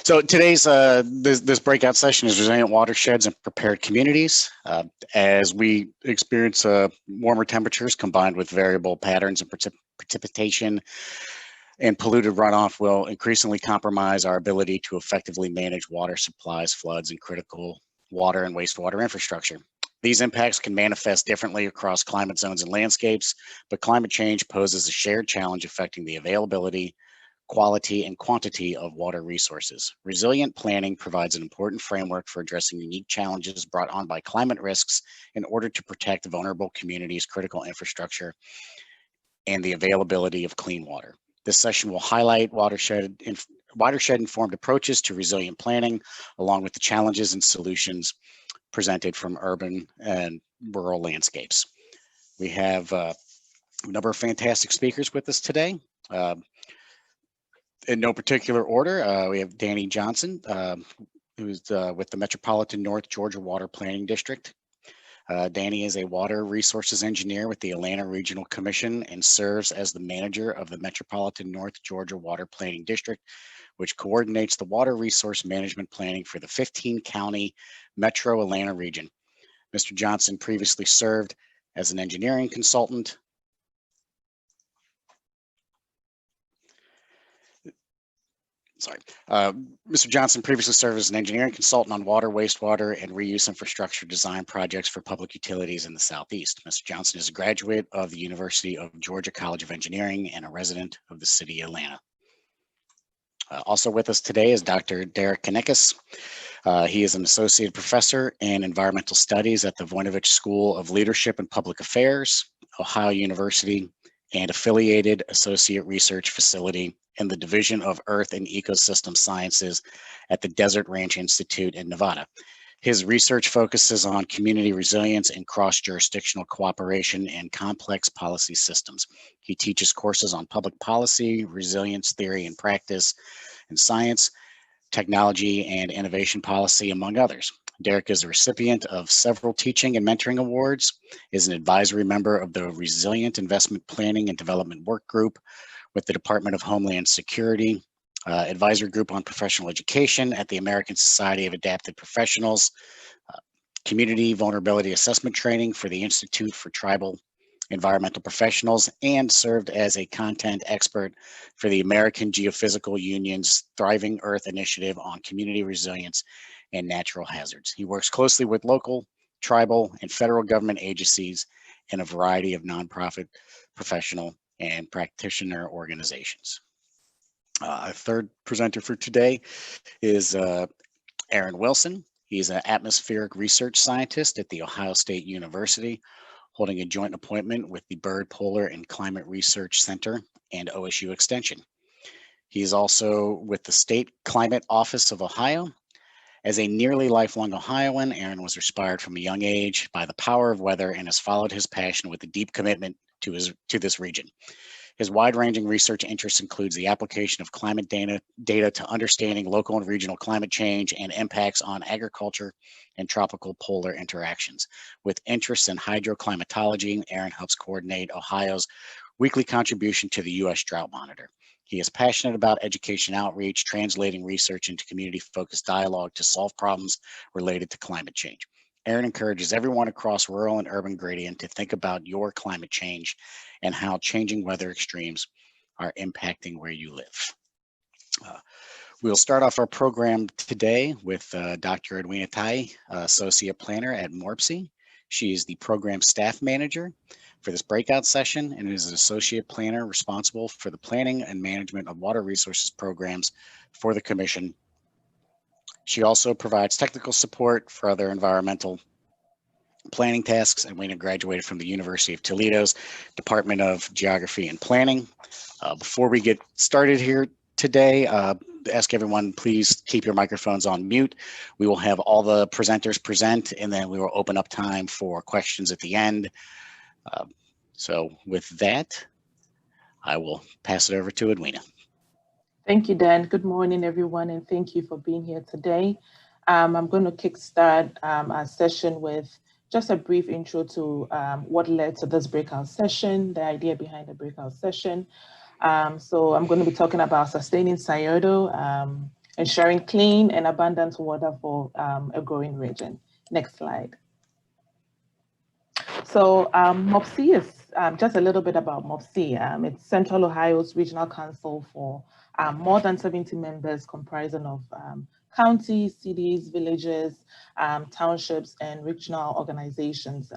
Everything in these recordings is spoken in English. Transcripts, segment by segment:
So today's this breakout session is resilient watersheds and prepared communities. As we experience warmer temperatures combined with variable patterns and precipitation and polluted runoff will increasingly compromise our ability to effectively manage water supplies, floods, and critical water and wastewater infrastructure. These impacts can manifest differently across climate zones and landscapes, but climate change poses a shared challenge affecting the availability, quality, and quantity of water resources. Resilient planning provides an important framework for addressing unique challenges brought on by climate risks in order to protect vulnerable communities, critical infrastructure, and the availability of clean water. This session will highlight watershed-informed approaches to resilient planning, along with the challenges and solutions presented from urban and rural landscapes. We have a number of fantastic speakers with us today. In no particular order, we have Danny Johnson, who's with the Metropolitan North Georgia Water Planning District. Danny is a water resources engineer with the Atlanta Regional Commission and serves as the manager of the Metropolitan North Georgia Water Planning District, which coordinates the water resource management planning for the 15-county Metro Atlanta region. Mr. Johnson previously served as an engineering consultant. Mr. Johnson previously served as an engineering consultant on water, wastewater, and reuse infrastructure design projects for public utilities in the Southeast. Mr. Johnson is a graduate of the University of Georgia College of Engineering and a resident of the city of Atlanta. Also with us today is Dr. Derek Kanekis. He is an associate professor in environmental studies at the Voinovich School of Leadership and Public Affairs, Ohio University, and affiliated associate research facility in the Division of Earth and Ecosystem Sciences at the Desert Ranch Institute in Nevada. His research focuses on community resilience and cross-jurisdictional cooperation in complex policy systems. He teaches courses on public policy, resilience theory and practice, and science, technology, and innovation policy, among others. Derek is a recipient of several teaching and mentoring awards, is an advisory member of the Resilient Investment Planning and Development Work Group with the Department of Homeland Security, advisory group on professional education at the American Society of Adapted Professionals, community vulnerability assessment training for the Institute for Tribal Environmental Professionals, and served as a content expert for the American Geophysical Union's Thriving Earth Initiative on community resilience and natural hazards. He works closely with local, tribal, and federal government agencies and a variety of nonprofit, professional, and practitioner organizations. Our third presenter for today is Aaron Wilson. He's an atmospheric research scientist at The Ohio State University, holding a joint appointment with the Byrd Polar and Climate Research Center and OSU Extension. He is also with the State Climate Office of Ohio. As a nearly lifelong Ohioan, Aaron was inspired from a young age by the power of weather and has followed his passion with a deep commitment to this region. His wide-ranging research interest includes the application of climate data to understanding local and regional climate change and impacts on agriculture and tropical polar interactions. With interests in hydroclimatology, Aaron helps coordinate Ohio's weekly contribution to the U.S. Drought Monitor. He is passionate about education outreach, translating research into community-focused dialogue to solve problems related to climate change. Aaron encourages everyone across rural and urban gradient to think about your climate change and how changing weather extremes are impacting where you live. We'll start off our program today with Dr. Edwina Tai, Associate Planner at MORPSI. She is the Program Staff Manager for this breakout session and is an Associate Planner responsible for the planning and management of water resources programs for the Commission. She also provides technical support for other environmental planning tasks. Edwina graduated from the University of Toledo's Department of Geography and Planning. Before we get started here today, ask everyone, please keep your microphones on mute. We will have all the presenters present, and then we will open up time for questions at the end. So with that, I will pass it over to Edwina. Thank you, Dan. Good morning, everyone, and thank you for being here today. I'm going to kickstart our session with just a brief intro to what led to this breakout session, the idea behind the breakout session. So I'm going to be talking about sustaining Scioto, ensuring clean and abundant water for a growing region. Next slide. So MOPC is just a little bit about MOPC. It's Central Ohio's regional council for more than 70 members comprising of counties, cities, villages, townships, and regional organizations.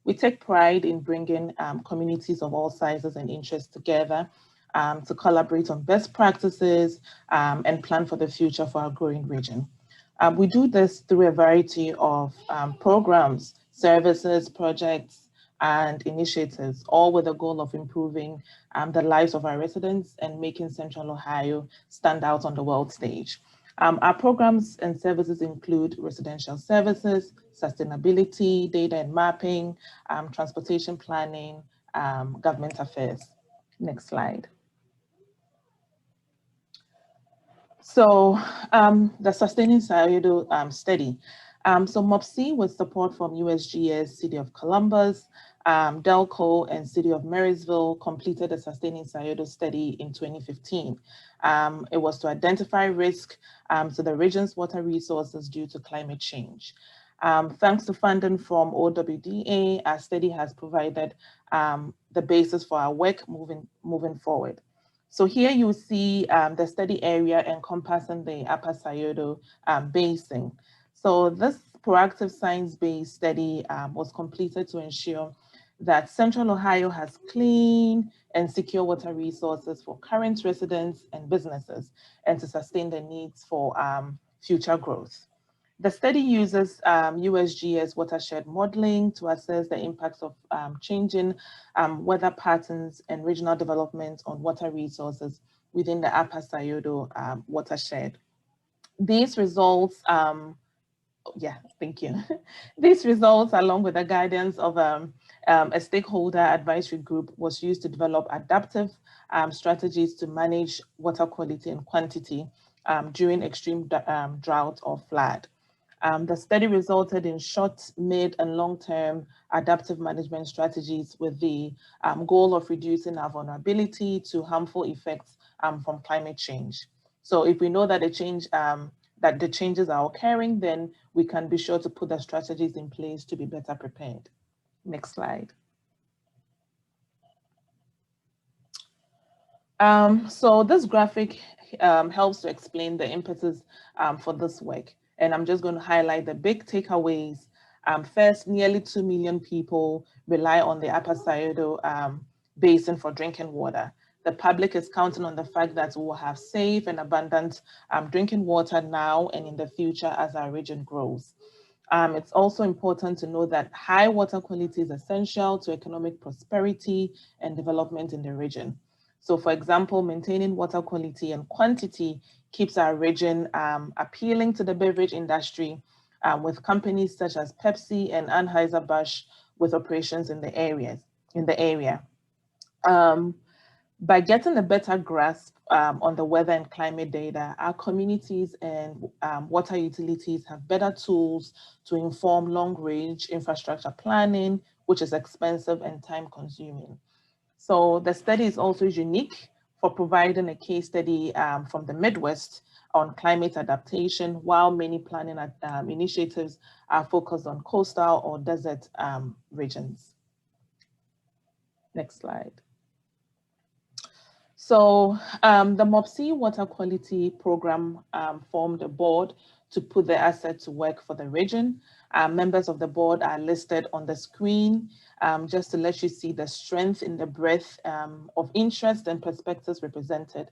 We take pride in bringing communities of all sizes and interests together to collaborate on best practices and plan for the future for our growing region. We do this through a variety of programs, services, projects, and initiatives, all with the goal of improving the lives of our residents and making Central Ohio stand out on the world stage. Our programs and services include residential services, sustainability, data and mapping, transportation planning, government affairs. Next slide. So the Sustaining Scioto study. So MOPC, with support from USGS, City of Columbus, Delco, and City of Marysville, completed a Sustaining Scioto study in 2015. It was to identify risk to the region's water resources due to climate change. Thanks to funding from OWDA, our study has provided the basis for our work moving forward. So here you see the study area encompassing the Upper Scioto Basin. So this proactive science-based study was completed to ensure that Central Ohio has clean and secure water resources for current residents and businesses, and to sustain the needs for future growth. The study uses USGS watershed modeling to assess the impacts of changing weather patterns and regional development on water resources within the Upper Scioto watershed. These results, thank you. These results, along with the guidance of a stakeholder advisory group, was used to develop adaptive strategies to manage water quality and quantity during extreme drought or flood. The study resulted in short, mid, and long-term adaptive management strategies with the goal of reducing our vulnerability to harmful effects from climate change. So if we know that the changes are occurring, then we can be sure to put the strategies in place to be better prepared. Next slide. So this graphic helps to explain the impetus for this work. And I'm just going to highlight the big takeaways. First, nearly 2 million people rely on the Upper Scioto Basin for drinking water. The public is counting on the fact that we will have safe and abundant drinking water now and in the future as our region grows. It's also important to know that high water quality is essential to economic prosperity and development in the region. So for example, maintaining water quality and quantity keeps our region appealing to the beverage industry with companies such as Pepsi and Anheuser-Busch with operations in the area. By getting a better grasp on the weather and climate data, our communities and water utilities have better tools to inform long-range infrastructure planning, which is expensive and time-consuming. So the study is also unique for providing a case study from the Midwest on climate adaptation, while many planning initiatives are focused on coastal or desert regions. Next slide. So the MOPC Water Quality Program formed a board to put the asset to work for the region. Members of the board are listed on the screen just to let you see the strength in the breadth of interest and perspectives represented.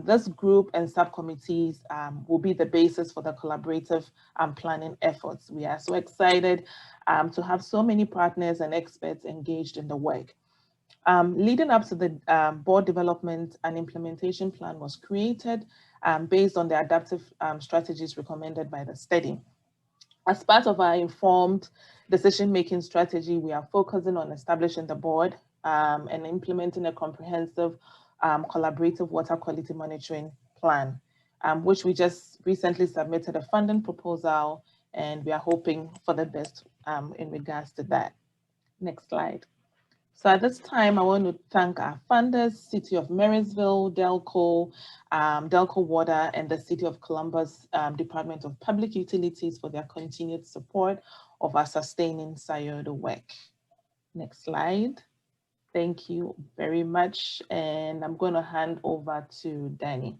This group and subcommittees will be the basis for the collaborative planning efforts. We are so excited to have so many partners and experts engaged in the work. Leading up to the board development, an implementation plan was created based on the adaptive strategies recommended by the study. As part of our informed decision-making strategy, we are focusing on establishing the board and implementing a comprehensive collaborative water quality monitoring plan, which we just recently submitted a funding proposal, and we are hoping for the best in regards to that. Next slide. So at this time, I want to thank our funders, City of Marysville, Delco Water, and the City of Columbus Department of Public Utilities for their continued support of our sustaining Scioto work. Next slide. Thank you very much. And I'm going to hand over to Danny.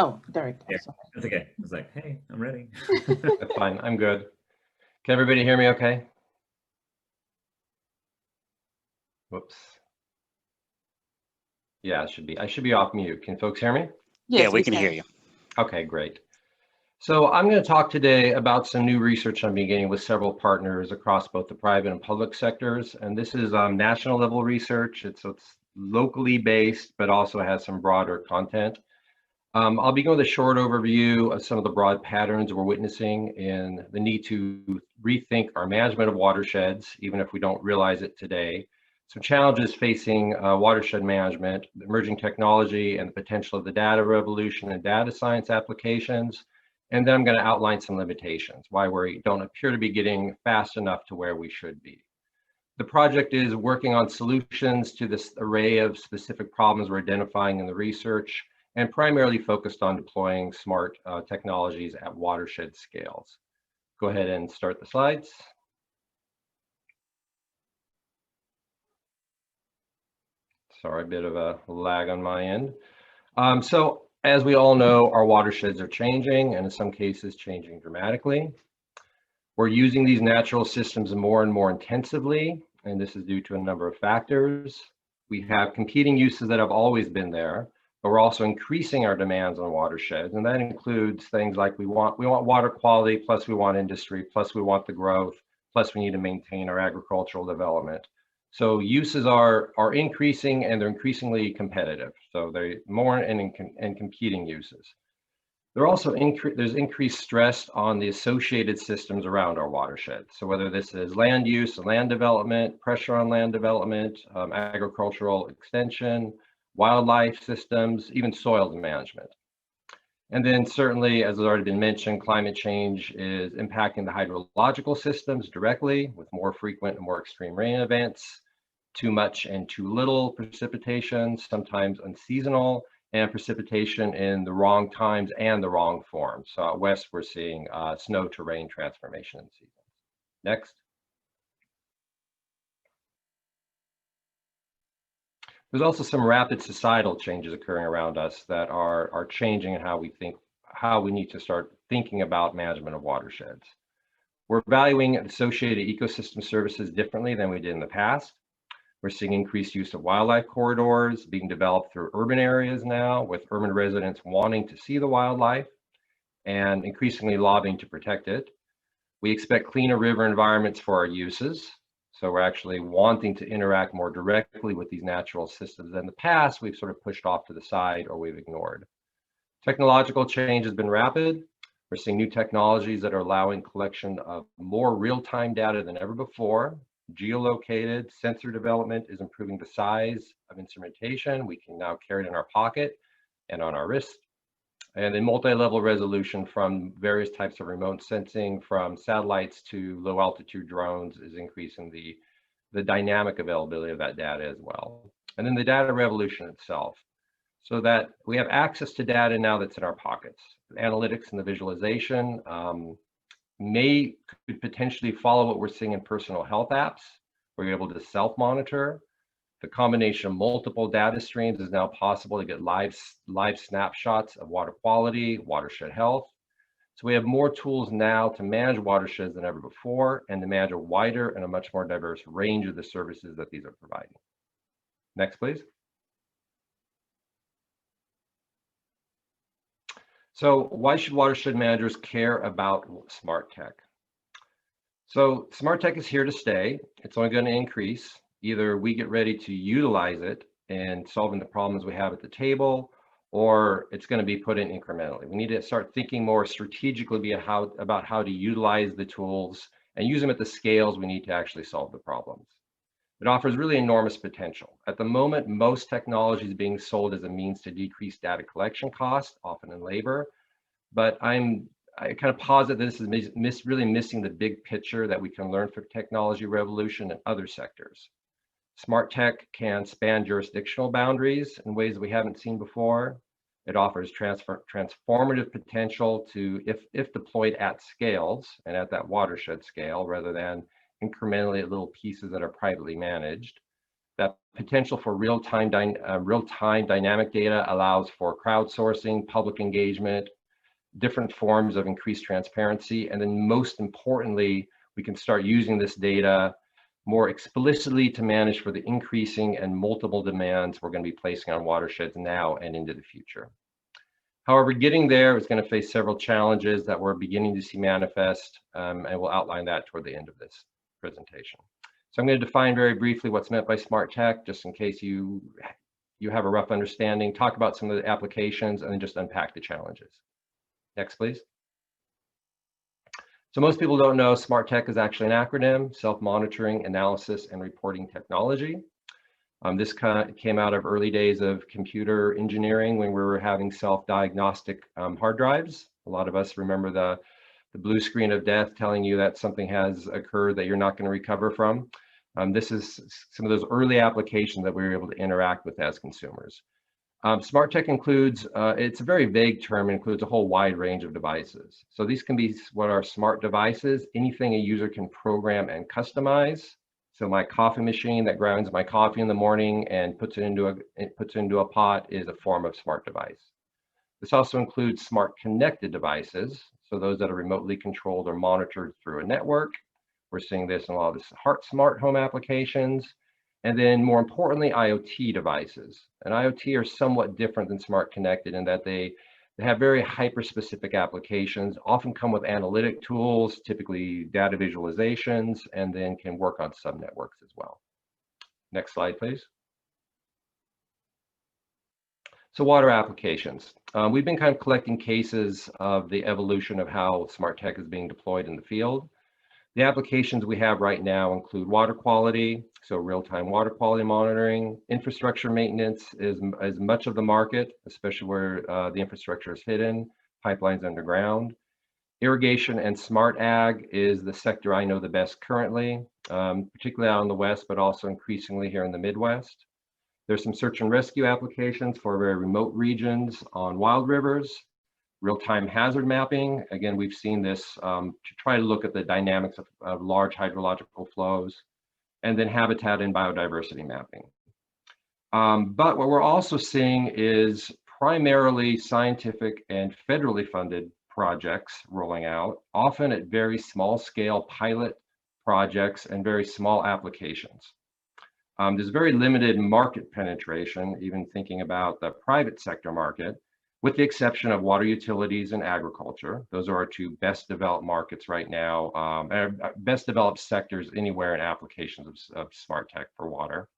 Oh, Derek. Yeah, that's okay. I was like, hey, I'm ready. That's fine. I'm good. Can everybody hear me okay? Whoops. Yeah, I should be off mute. Can folks hear me? Yes, yeah, we can hear you. Okay, great. So I'm going to talk today about some new research I'm beginning with several partners across both the private and public sectors. And this is national level research. It's locally based, but also has some broader content. I'll begin with a short overview of some of the broad patterns we're witnessing in the need to rethink our management of watersheds, even if we don't realize it today. Some challenges facing watershed management, emerging technology and the potential of the data revolution and data science applications. And then I'm going to outline some limitations, why we don't appear to be getting fast enough to where we should be. The project is working on solutions to this array of specific problems we're identifying in the research, and primarily focused on deploying smart technologies at watershed scales. Go ahead and start the slides. Sorry, a bit of a lag on my end. So as we all know, our watersheds are changing, and in some cases changing dramatically. We're using these natural systems more and more intensively, and this is due to a number of factors. We have competing uses that have always been there, but we're also increasing our demands on watersheds, and that includes things like we want water quality, plus we want industry, plus we want the growth, plus we need to maintain our agricultural development. So uses are increasing, and they're increasingly competitive. So they're more and competing uses. There also there's increased stress on the associated systems around our watersheds. So whether this is land use, land development, pressure on land development, agricultural extension, wildlife systems, even soil management. And then certainly, as has already been mentioned, climate change is impacting the hydrological systems directly with more frequent and more extreme rain events, too much and too little precipitation, sometimes unseasonal, and precipitation in the wrong times and the wrong form. So out west, we're seeing snow to rain transformation in seasons. Next. There's also some rapid societal changes occurring around us that are changing how we need to start thinking about management of watersheds. We're valuing associated ecosystem services differently than we did in the past. We're seeing increased use of wildlife corridors being developed through urban areas now, with urban residents wanting to see the wildlife and increasingly lobbying to protect it. We expect cleaner river environments for our uses. So we're actually wanting to interact more directly with these natural systems. In the past, we've sort of pushed off to the side or we've ignored. Technological change has been rapid. We're seeing new technologies that are allowing collection of more real-time data than ever before. Geolocated sensor development is improving the size of instrumentation. We can now carry it in our pocket and on our wrist. And then multi-level resolution from various types of remote sensing, from satellites to low altitude drones, is increasing the dynamic availability of that data as well. And then the data revolution itself, so that we have access to data now that's in our pockets. The analytics and the visualization could potentially follow what we're seeing in personal health apps, where you're able to self-monitor. The combination of multiple data streams is now possible to get live snapshots of water quality, watershed health. So we have more tools now to manage watersheds than ever before, and to manage a wider and a much more diverse range of the services that these are providing. Next, please. So why should watershed managers care about smart tech? So smart tech is here to stay. It's only going to increase. Either we get ready to utilize it in solving the problems we have at the table, or it's going to be put in incrementally. We need to start thinking more strategically about how to utilize the tools and use them at the scales we need to actually solve the problems. It offers really enormous potential. At the moment, most technology is being sold as a means to decrease data collection costs, often in labor. But I'm I kind of posit this is really missing the big picture that we can learn from technology revolution in other sectors. Smart tech can span jurisdictional boundaries in ways we haven't seen before. It offers transformative potential to, if deployed at scales and at that watershed scale, rather than incrementally at little pieces that are privately managed. That potential for real-time dynamic data allows for crowdsourcing, public engagement, different forms of increased transparency, and then most importantly, we can start using this data more explicitly to manage for the increasing and multiple demands we're going to be placing on watersheds now and into the future. However, getting there is going to face several challenges that we're beginning to see manifest, and we'll outline that toward the end of this presentation. So I'm going to define very briefly what's meant by smart tech, just in case you have a rough understanding, talk about some of the applications, and then just unpack the challenges. Next, please. So most people don't know smart tech is actually an acronym: self-monitoring, analysis, and reporting technology. This came out of early days of computer engineering when we were having self-diagnostic hard drives. A lot of us remember the blue screen of death telling you that something has occurred that you're not going to recover from. This is some of those early applications that we were able to interact with as consumers. Smart tech includes, it's a very vague term, includes a whole wide range of devices. So these can be what are smart devices, anything a user can program and customize. So my coffee machine that grinds my coffee in the morning and puts it into a pot is a form of smart device. This also includes smart connected devices, so those that are remotely controlled or monitored through a network. We're seeing this in a lot of the smart home applications. And then more importantly, IoT devices. And IoT are somewhat different than smart connected in that they have very hyper-specific applications, often come with analytic tools, typically data visualizations, and then can work on subnetworks as well. Next slide, please. So water applications. We've been kind of collecting cases of the evolution of how smart tech is being deployed in the field. The applications we have right now include water quality, so real-time water quality monitoring. Infrastructure maintenance is much of the market, especially where the infrastructure is hidden, pipelines underground. Irrigation and smart ag is the sector I know the best currently, particularly out in the West, but also increasingly here in the Midwest. There's some search and rescue applications for very remote regions on wild rivers. Real-time hazard mapping. Again, we've seen this to try to look at the dynamics of large hydrological flows, and then habitat and biodiversity mapping. But what we're also seeing is primarily scientific and federally funded projects rolling out, often at very small scale pilot projects and very small applications. There's very limited market penetration, even thinking about the private sector market, with the exception of water utilities and agriculture. Those are our two best developed markets right now, best developed sectors anywhere in applications of smart tech for water.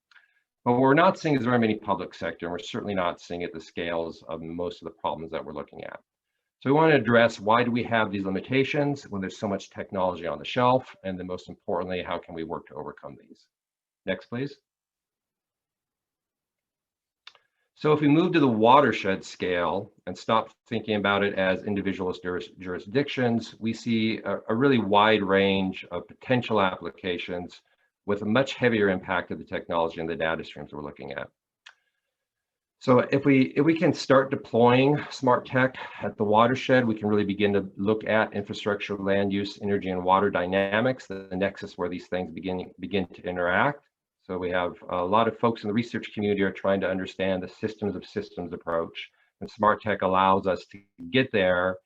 But what we're not seeing is very many public sector, and we're certainly not seeing at the scales of most of the problems that we're looking at. So we want to address, why do we have these limitations when there's so much technology on the shelf? And then most importantly, how can we work to overcome these? Next, please. So if we move to the watershed scale and stop thinking about it as individualist jurisdictions, we see a really wide range of potential applications with a much heavier impact of the technology and the data streams we're looking at. So if we can start deploying smart tech at the watershed, we can really begin to look at infrastructure, land use, energy, and water dynamics, the nexus where these things begin to interact. So we have a lot of folks in the research community are trying to understand the systems of systems approach, and smart tech allows us to get there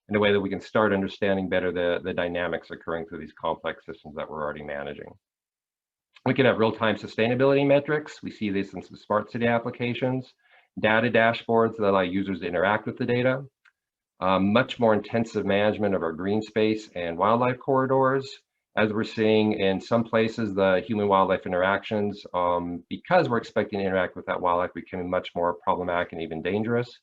in a way that we can start understanding better the dynamics occurring through these complex systems that we're already managing. We can have real-time sustainability metrics. We see this in some smart city applications, data dashboards that allow users to interact with the data, much more intensive management of our green space and wildlife corridors. As we're seeing in some places, the human-wildlife interactions, because we're expecting to interact with that wildlife, becoming much more problematic and even dangerous.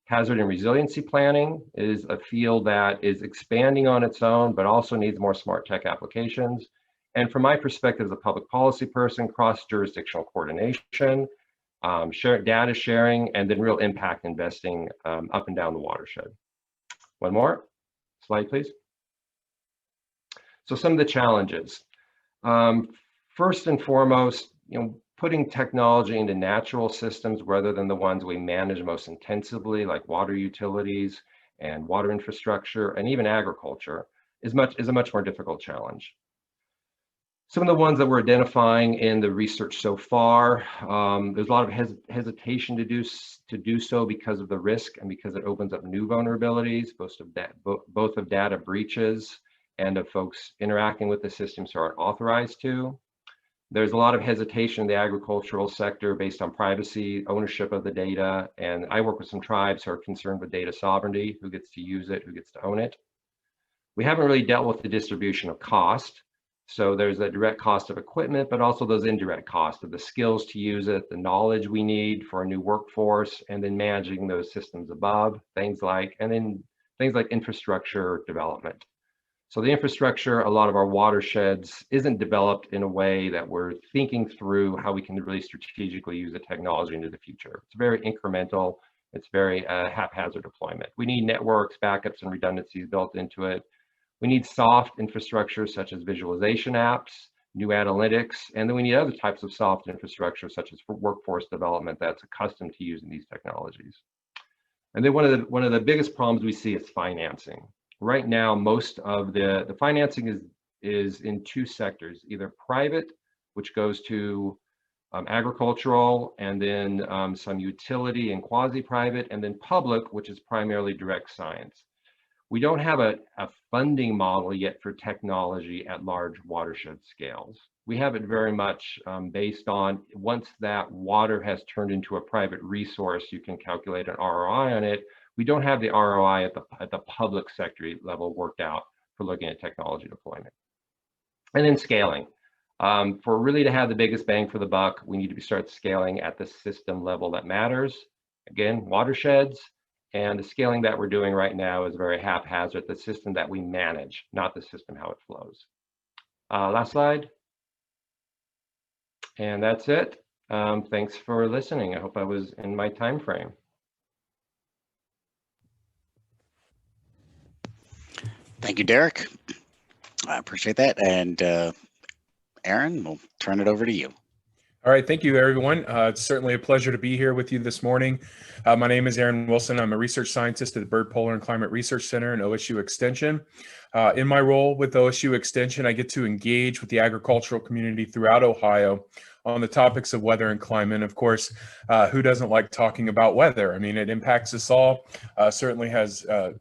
Hazard and resiliency planning is a field that is expanding on its own, but also needs more smart tech applications. And from my perspective as a public policy person, cross-jurisdictional coordination, data sharing, and then real impact investing up and down the watershed. One more. Slide, please. So some of the challenges. First and foremost, putting technology into natural systems rather than the ones we manage most intensively, like water utilities and water infrastructure and even agriculture, is a much more difficult challenge. Some of the ones that we're identifying in the research so far, there's a lot of hesitation to do so because of the risk and because it opens up new vulnerabilities, both of data breaches and of folks interacting with the systems who aren't authorized to. There's a lot of hesitation in the agricultural sector based on privacy, ownership of the data, and I work with some tribes who are concerned with data sovereignty, who gets to use it, who gets to own it. We haven't really dealt with the distribution of cost. So there's a direct cost of equipment, but also those indirect costs of the skills to use it, the knowledge we need for a new workforce, and then managing those systems above, things like infrastructure development. So the infrastructure, a lot of our watersheds isn't developed in a way that we're thinking through how we can really strategically use the technology into the future. It's very incremental. It's very haphazard deployment. We need networks, backups, and redundancies built into it. We need soft infrastructure such as visualization apps, new analytics, and then we need other types of soft infrastructure such as for workforce development that's accustomed to using these technologies. And then one of the biggest problems we see is financing. Right now, most of the financing is in two sectors, either private, which goes to agricultural, and then some utility and quasi-private, and then public, which is primarily direct science. We don't have a funding model yet for technology at large watershed scales. We have it very much based on once that water has turned into a private resource, you can calculate an ROI on it. We don't have the ROI at the public sector level worked out for looking at technology deployment. And then scaling. For really to have the biggest bang for the buck, we need to start scaling at the system level that matters. Again, watersheds, and the scaling that we're doing right now is very haphazard, the system that we manage, not the system how it flows. Last slide. And that's it. Thanks for listening. I hope I was in my time frame. Thank you, Derek. I appreciate that. And Aaron, we'll turn it over to you. All right, thank you, everyone. It's certainly a pleasure to be here with you this morning. My name is Aaron Wilson. I'm a research scientist at the Bird Polar and Climate Research Center and OSU Extension. In my role with OSU Extension, I get to engage with the agricultural community throughout Ohio on the topics of weather and climate. And of course, who doesn't like talking about weather? I mean, it impacts us all. Certainly has a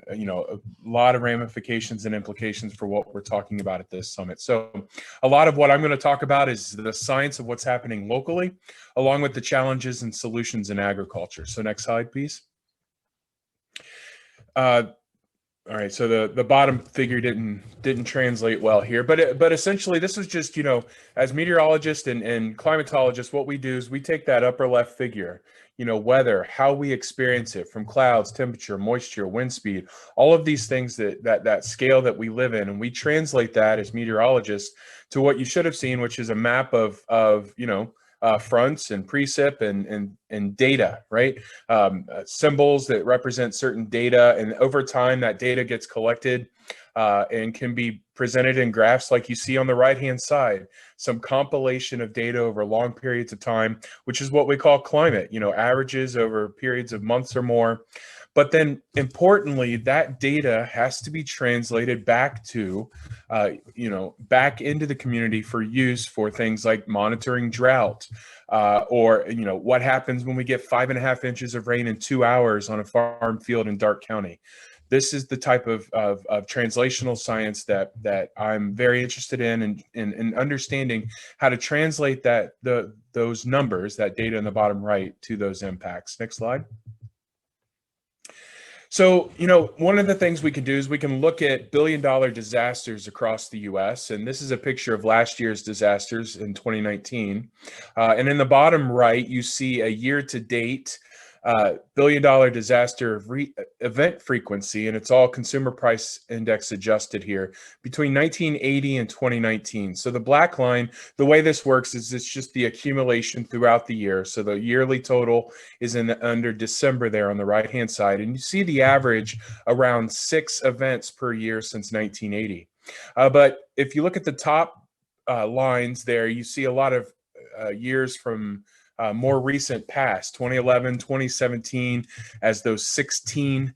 lot of ramifications and implications for what we're talking about at this summit. So a lot of what I'm going to talk about is the science of what's happening locally, along with the challenges and solutions in agriculture. So next slide, please. All right, so the bottom figure didn't translate well here, but essentially this is just, as meteorologists and climatologists, what we do is we take that upper left figure, weather, how we experience it from clouds, temperature, moisture, wind speed, all of these things that scale that we live in, and we translate that as meteorologists to what you should have seen, which is a map of fronts and precip and data, right? Symbols that represent certain data, and over time that data gets collected and can be presented in graphs like you see on the right-hand side, some compilation of data over long periods of time, which is what we call climate, averages over periods of months or more. But then importantly, that data has to be translated back to, back into the community for use for things like monitoring drought, or, what happens when we get 5.5 inches of rain in 2 hours on a farm field in Darke County. This is the type of translational science that I'm very interested in understanding how to translate those numbers, that data in the bottom right, to those impacts. Next slide. So, one of the things we can do is we can look at billion-dollar disasters across the U.S. And this is a picture of last year's disasters in 2019. And in the bottom right, you see a year-to-date billion-dollar disaster event frequency, and it's all consumer price index adjusted here, between 1980 and 2019. So the black line, the way this works is it's just the accumulation throughout the year. So the yearly total is under December there on the right-hand side, and you see the average around 6 events per year since 1980. But if you look at the top lines there, you see a lot of years from more recent past, 2011, 2017, as those 16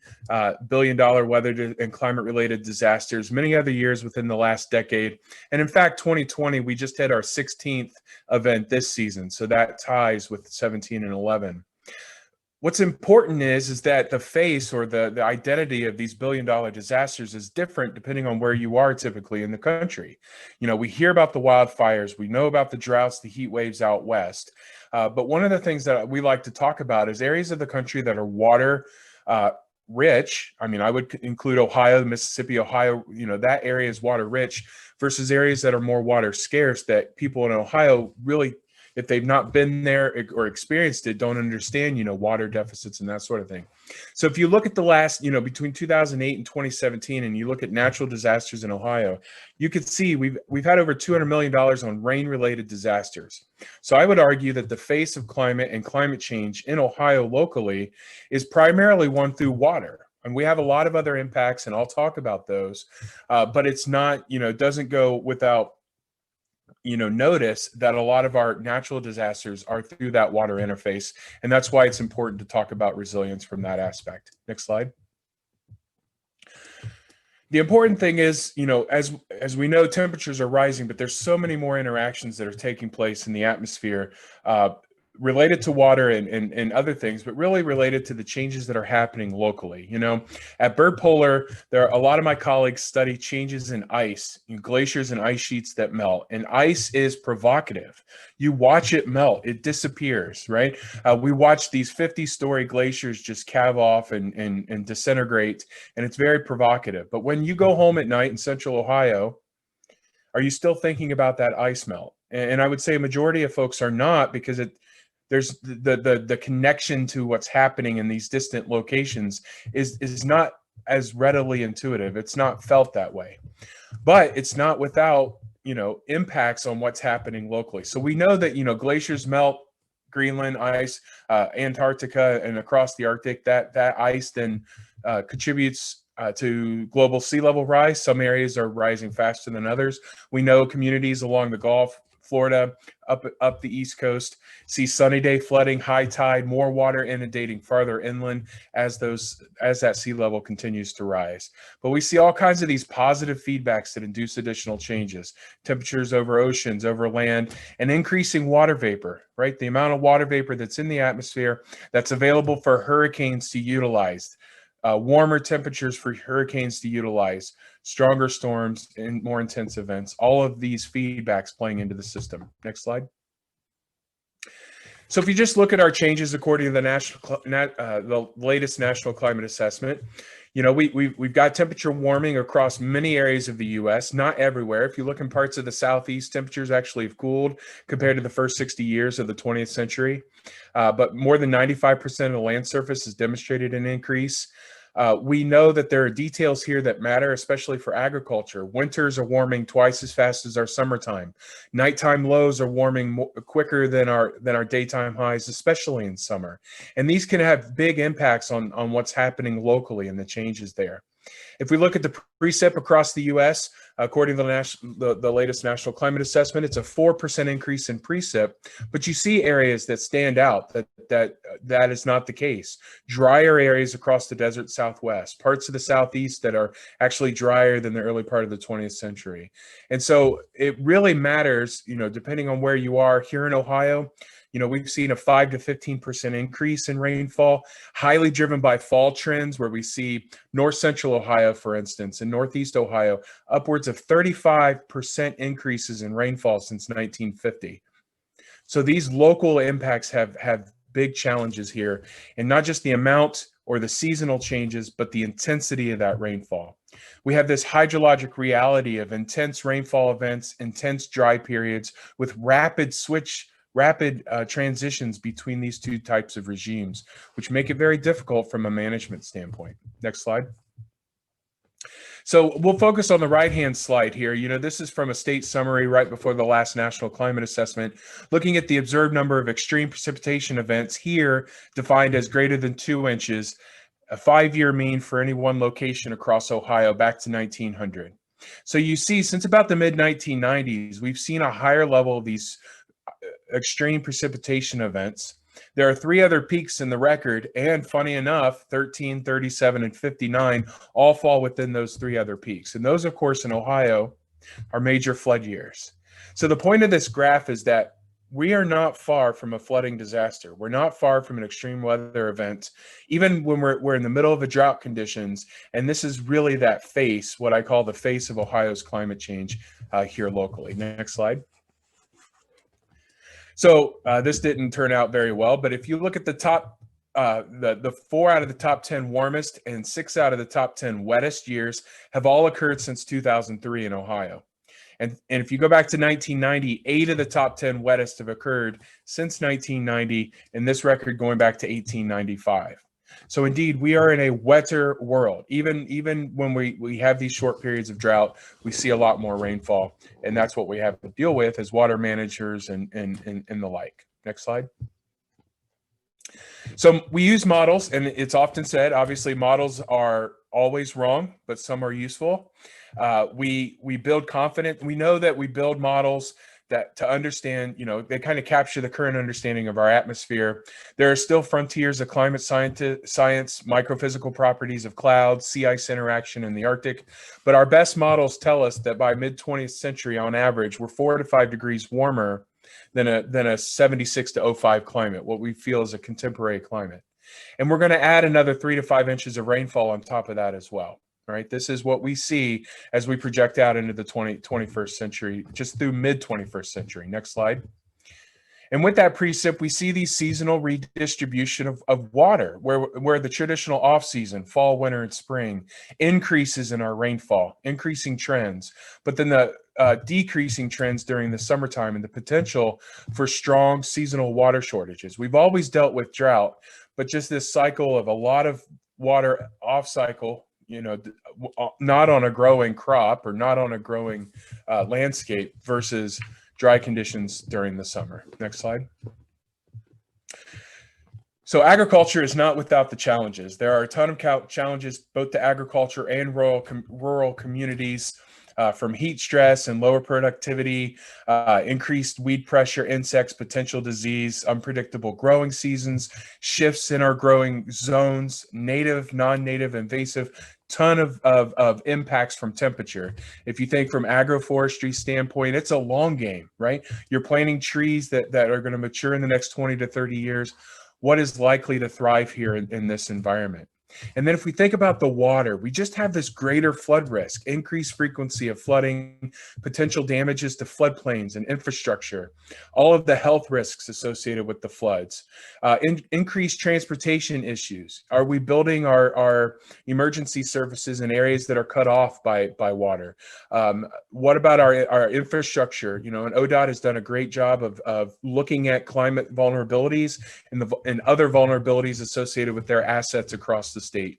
billion-dollar weather and climate-related disasters, many other years within the last decade. And in fact, 2020, we just had our 16th event this season. So that ties with 17 and 11. What's important is that the face or the identity of these billion-dollar disasters is different depending on where you are typically in the country. You know, we hear about the wildfires, we know about the droughts, the heat waves out west. But one of the things that we like to talk about is areas of the country that are water rich. I mean, I would include Ohio, Mississippi, Ohio, you know, that area is water rich versus areas that are more water scarce that people in Ohio really, if they've not been there or experienced it, don't understand, you know, water deficits and that sort of thing. So if you look at the last, you know, between 2008 and 2017, and you look at natural disasters in Ohio, you can see we've had over $200 million on rain-related disasters. So I would argue that the face of climate and climate change in Ohio locally is primarily one through water. And we have a lot of other impacts, and I'll talk about those. But it's not, you know, it doesn't go without, you know, notice that a lot of our natural disasters are through that water interface. And that's why it's important to talk about resilience from that aspect. Next slide. The important thing is, you know, as we know, temperatures are rising, but there's so many more interactions that are taking place in the atmosphere related to water and other things, but really related to the changes that are happening locally. You know, at Bird Polar, there are a lot of my colleagues study changes in ice, in glaciers and ice sheets that melt. And ice is provocative. You watch it melt, it disappears, right? We watch these 50-story glaciers just calve off and disintegrate, and it's very provocative. But when you go home at night in central Ohio, are you still thinking about that ice melt? And I would say a majority of folks are not, because there's the connection to what's happening in these distant locations is not as readily intuitive. It's not felt that way, but it's not without, you know, impacts on what's happening locally. So we know that, you know, glaciers melt, Greenland ice, Antarctica, and across the Arctic, that ice then contributes to global sea level rise. Some areas are rising faster than others. We know communities along the Gulf, Florida, up the East Coast, see sunny day flooding, high tide, more water inundating farther inland as that sea level continues to rise. But we see all kinds of these positive feedbacks that induce additional changes: temperatures over oceans, over land, and increasing water vapor, right? The amount of water vapor that's in the atmosphere that's available for hurricanes to utilize. Warmer temperatures for hurricanes to utilize, stronger storms, and more intense events. All of these feedbacks playing into the system. Next slide. So if you just look at our changes according to the latest National Climate Assessment, you know, we've got temperature warming across many areas of the U.S., not everywhere. If you look in parts of the Southeast, temperatures actually have cooled compared to the first 60 years of the 20th century. But more than 95% of the land surface has demonstrated an increase. We know that there are details here that matter, especially for agriculture. Winters are warming twice as fast as our summertime. Nighttime lows are warming quicker than our daytime highs, especially in summer. And these can have big impacts on what's happening locally and the changes there. If we look at the precip across the U.S., according to the latest National Climate Assessment, it's a 4% increase in precip, but you see areas that stand out that is not the case. Drier areas across the desert Southwest, parts of the Southeast that are actually drier than the early part of the 20th century. And so it really matters, you know, depending on where you are. Here in Ohio, you know, we've seen a 5 to 15% increase in rainfall, highly driven by fall trends, where we see north central Ohio, for instance, and northeast Ohio, upwards of 35% increases in rainfall since 1950. So these local impacts have big challenges here, and not just the amount or the seasonal changes, but the intensity of that rainfall. We have this hydrologic reality of intense rainfall events, intense dry periods with rapid switch transitions between these two types of regimes, which make it very difficult from a management standpoint. Next slide. So we'll focus on the right-hand slide here. You know, this is from a state summary right before the last National Climate Assessment, looking at the observed number of extreme precipitation events here defined as greater than 2 inches, a 5-year mean for any one location across Ohio back to 1900. So you see, since about the mid-1990s, we've seen a higher level of these extreme precipitation events. There are 3 other peaks in the record, and funny enough, 13, 37, and 59 all fall within those 3 other peaks. And those, of course, in Ohio are major flood years. So the point of this graph is that we are not far from a flooding disaster. We're not far from an extreme weather event, even when we're in the middle of a drought conditions. And this is really that face, what I call the face of Ohio's climate change here locally. Next slide. So this didn't turn out very well, but if you look at the top, the 4 out of the top 10 warmest and 6 out of the top 10 wettest years have all occurred since 2003 in Ohio. And if you go back to 1990, 8 of the top 10 wettest have occurred since 1990, and this record going back to 1895. So indeed, we are in a wetter world. Even when we have these short periods of drought, we see a lot more rainfall, and that's what we have to deal with as water managers and the like. Next slide. So we use models, and it's often said, obviously, models are always wrong, but some are useful. We build confident. We know that we build models that to understand, you know, they kind of capture the current understanding of our atmosphere. There are still frontiers of climate science, microphysical properties of clouds, sea ice interaction in the Arctic. But our best models tell us that by mid-20th century, on average, we're 4 to 5 degrees warmer than a 76 to 05 climate, what we feel is a contemporary climate. And we're going to add another 3 to 5 inches of rainfall on top of that as well. Right, this is what we see as we project out into the 21st century, just through mid-21st century. Next slide. And with that precip, we see the seasonal redistribution of water, where the traditional off-season, fall, winter, and spring, increases in our rainfall, increasing trends, but then the decreasing trends during the summertime and the potential for strong seasonal water shortages. We've always dealt with drought, but just this cycle of a lot of water off-cycle, you know, not on a growing crop or not on a growing landscape versus dry conditions during the summer. Next slide. So agriculture is not without the challenges. There are a ton of challenges both to agriculture and rural communities, from heat stress and lower productivity, increased weed pressure, insects, potential disease, unpredictable growing seasons, shifts in our growing zones, native, non-native, invasive, ton of impacts from temperature. If you think from agroforestry standpoint, it's a long game, right? You're planting trees that are going to mature in the next 20 to 30 years. What is likely to thrive here in this environment? And then if we think about the water, we just have this greater flood risk, increased frequency of flooding, potential damages to floodplains and infrastructure, all of the health risks associated with the floods, increased transportation issues. Are we building our emergency services in areas that are cut off by water? What about our infrastructure? You know, and ODOT has done a great job of looking at climate vulnerabilities and other vulnerabilities associated with their assets across the state.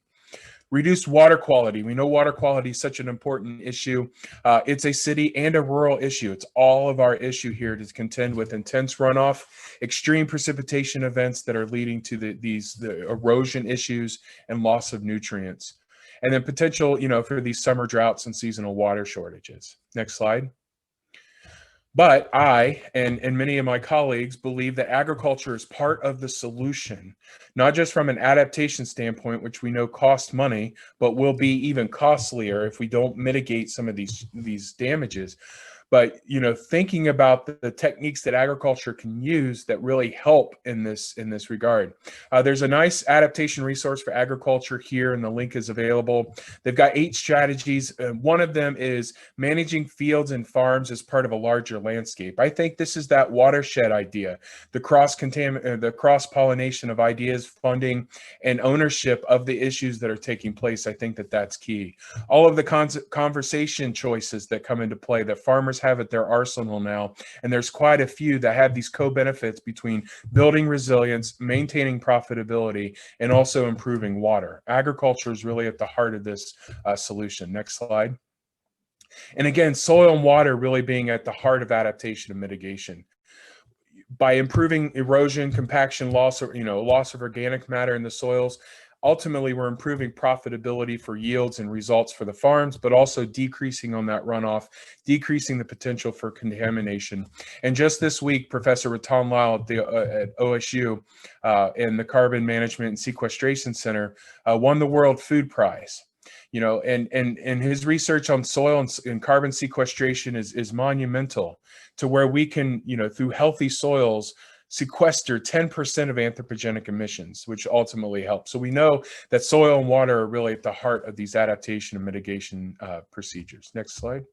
Reduced water quality. We know water quality is such an important issue. It's a city and a rural issue. It's all of our issue here to contend with intense runoff, extreme precipitation events that are leading to the erosion issues and loss of nutrients. And then potential, you know, for these summer droughts and seasonal water shortages. Next slide. But I and many of my colleagues believe that agriculture is part of the solution, not just from an adaptation standpoint, which we know costs money, but will be even costlier if we don't mitigate some of these damages. But, you know, thinking about the techniques that agriculture can use that really help in this regard. There's a nice adaptation resource for agriculture here, and the link is available. They've got 8 strategies. One of them is managing fields and farms as part of a larger landscape. I think this is that watershed idea, the cross-pollination of ideas, funding, and ownership of the issues that are taking place. I think that's key. All of the conversation choices that come into play that farmers developers have at their arsenal now. And there's quite a few that have these co-benefits between building resilience, maintaining profitability, and also improving water. Agriculture is really at the heart of this solution. Next slide. And again, soil and water really being at the heart of adaptation and mitigation. By improving erosion, compaction, loss of organic matter in the soils, ultimately we're improving profitability for yields and results for the farms, but also decreasing on that runoff, decreasing the potential for contamination. And just this week, Professor Ratan Lal at OSU and the Carbon Management and Sequestration Center won the World Food Prize. And his research on soil and carbon sequestration is monumental, to where we can, through healthy soils, sequester 10% of anthropogenic emissions, which ultimately helps. So we know that soil and water are really at the heart of these adaptation and mitigation procedures. Next slide.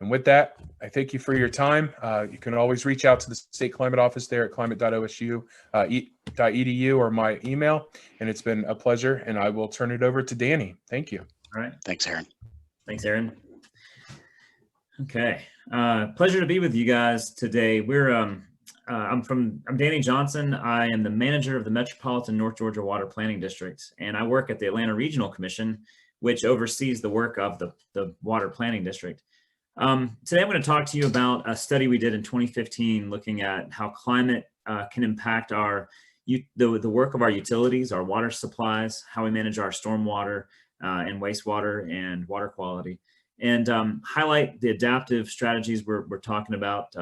And with that, I thank you for your time. You can always reach out to the State Climate Office there at climate.osu.edu or my email. And it's been a pleasure. And I will turn it over to Danny. Thank you. All right. Thanks, Aaron. Thanks, Aaron. Okay. Pleasure to be with you guys today. I'm Danny Johnson. I am the manager of the Metropolitan North Georgia Water Planning District, and I work at the Atlanta Regional Commission, which oversees the work of the Water Planning District. Today I'm going to talk to you about a study we did in 2015 looking at how climate can impact the work of our utilities, our water supplies, how we manage our stormwater and wastewater and water quality, and highlight the adaptive strategies we're talking about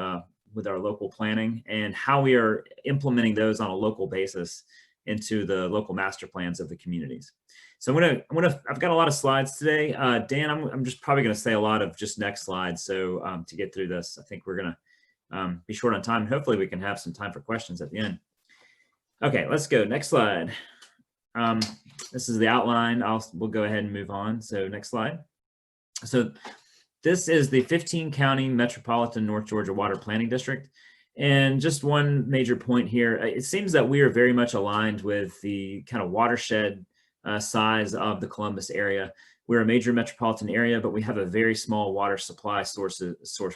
with our local planning and how we are implementing those on a local basis into the local master plans of the communities. So I've got a lot of slides today. Dan, I'm just probably going to say a lot of just next slides. So to get through this, I think we're going to be short on time. Hopefully we can have some time for questions at the end. Okay, let's go. Next slide. This is the outline. We'll go ahead and move on. So next slide. So this is the 15 county Metropolitan North Georgia Water Planning District. And just one major point here, it seems that we are very much aligned with the kind of watershed size of the Columbus area. We're a major metropolitan area, but we have a very small water supply source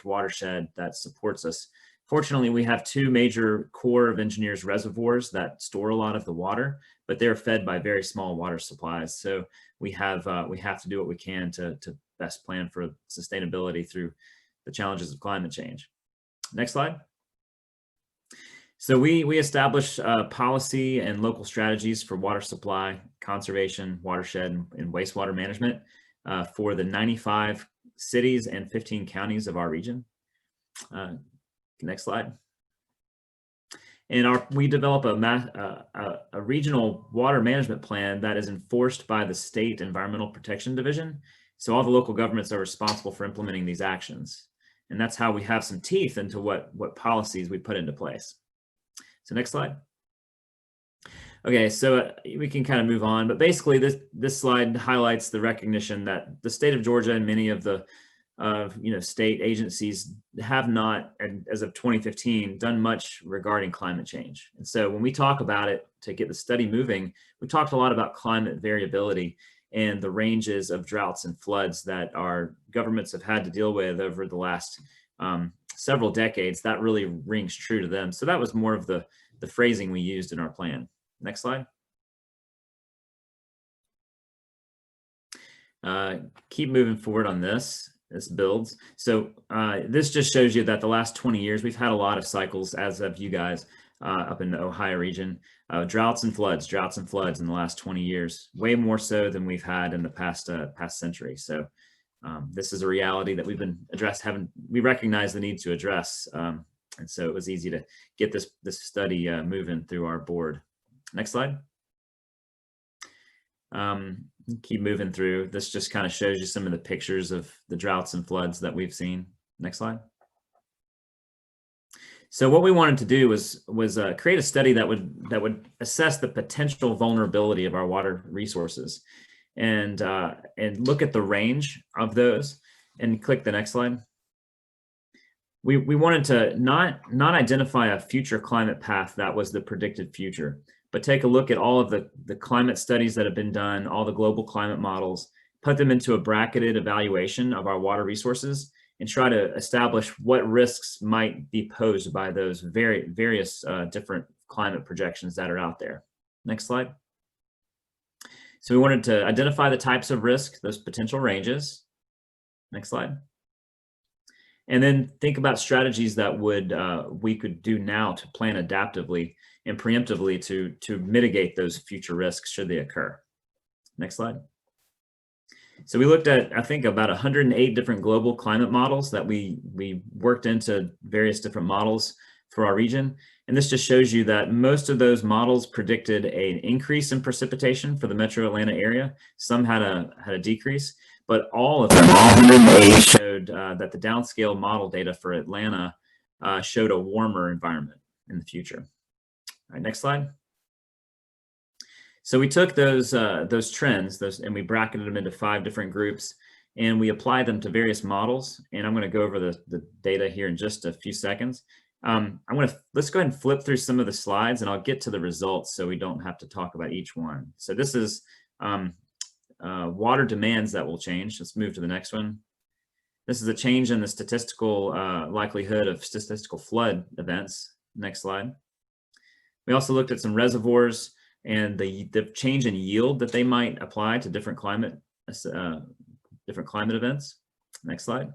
watershed that supports us. Fortunately, we have two major Corps of Engineers reservoirs that store a lot of the water, but they're fed by very small water supplies. So we have to do what we can to best plan for sustainability through the challenges of climate change. Next slide. So we establish policy and local strategies for water supply, conservation, watershed, and wastewater management for the 95 cities and 15 counties of our region. Next slide. And we develop a regional water management plan that is enforced by the State Environmental Protection Division. So all the local governments are responsible for implementing these actions. And that's how we have some teeth into what policies we put into place. So next slide. Okay, so we can kind of move on, but basically this slide highlights the recognition that the state of Georgia and many of the state agencies have not, as of 2015, done much regarding climate change. And so when we talk about it to get the study moving, we talked a lot about climate variability and the ranges of droughts and floods that our governments have had to deal with over the last several decades. That really rings true to them. So that was more of the phrasing we used in our plan. Next slide. Keep moving forward on this. This builds. So this just shows you that the last 20 years, we've had a lot of cycles, as have you guys up in the Ohio region, droughts and floods in the last 20 years, way more so than we've had in the past century. So this is a reality that we've been we recognize the need to address. And so it was easy to get this study moving through our board. Next slide. Keep moving through. This just kind of shows you some of the pictures of the droughts and floods that we've seen. Next slide. So what we wanted to do was create a study that would assess the potential vulnerability of our water resources, and look at the range of those. And click the next slide. We wanted to not identify a future climate path that was the predicted future, but take a look at all of the climate studies that have been done, all the global climate models, put them into a bracketed evaluation of our water resources, and try to establish what risks might be posed by those various different climate projections that are out there. Next slide. So we wanted to identify the types of risk, those potential ranges. Next slide. And then think about strategies that we could do now to plan adaptively and preemptively to mitigate those future risks should they occur. Next slide. So we looked at, I think, about 108 different global climate models that we worked into various different models for our region. And this just shows you that most of those models predicted an increase in precipitation for the metro Atlanta area. Some had a decrease, but all of them, all 108, showed that the downscale model data for Atlanta showed a warmer environment in the future. All right, next slide. So we took those trends, and we bracketed them into 5 different groups, and we applied them to various models. And I'm going to go over the data here in just a few seconds. Let's go ahead and flip through some of the slides, and I'll get to the results so we don't have to talk about each one. So this is water demands that will change. Let's move to the next one. This is a change in the statistical likelihood of statistical flood events. Next slide. We also looked at some reservoirs and the change in yield that they might apply to different climate events. Next slide.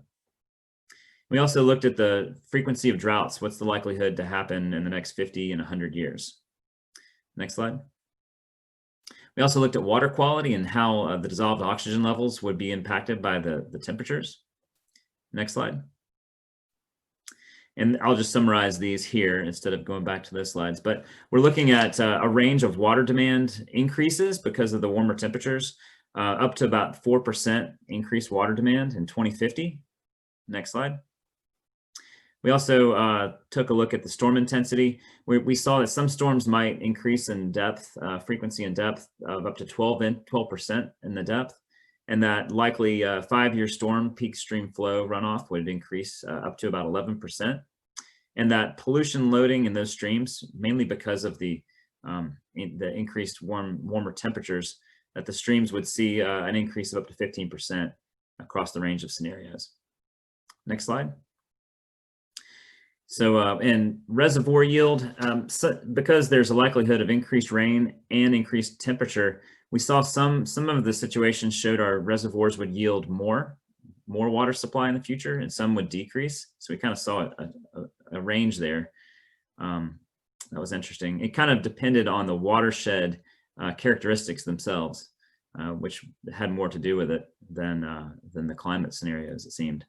We also looked at the frequency of droughts. What's the likelihood to happen in the next 50 and 100 years? Next slide. We also looked at water quality and how the dissolved oxygen levels would be impacted by the temperatures. Next slide. And I'll just summarize these here instead of going back to those slides. But we're looking at a range of water demand increases because of the warmer temperatures, up to about 4% increased water demand in 2050. Next slide. We also took a look at the storm intensity. We saw that some storms might increase in depth, frequency and depth of up to 12% in the depth, and that likely 5-year storm peak stream flow runoff would increase up to about 11%. And that pollution loading in those streams, mainly because of the increased warmer temperatures, that the streams would see an increase of up to 15% across the range of scenarios. Next slide. So in reservoir yield, because there's a likelihood of increased rain and increased temperature, we saw some of the situations showed our reservoirs would yield more water supply in the future, and some would decrease. So we kind of saw a range there. That was interesting. It kind of depended on the watershed characteristics themselves, which had more to do with it than the climate scenarios, it seemed.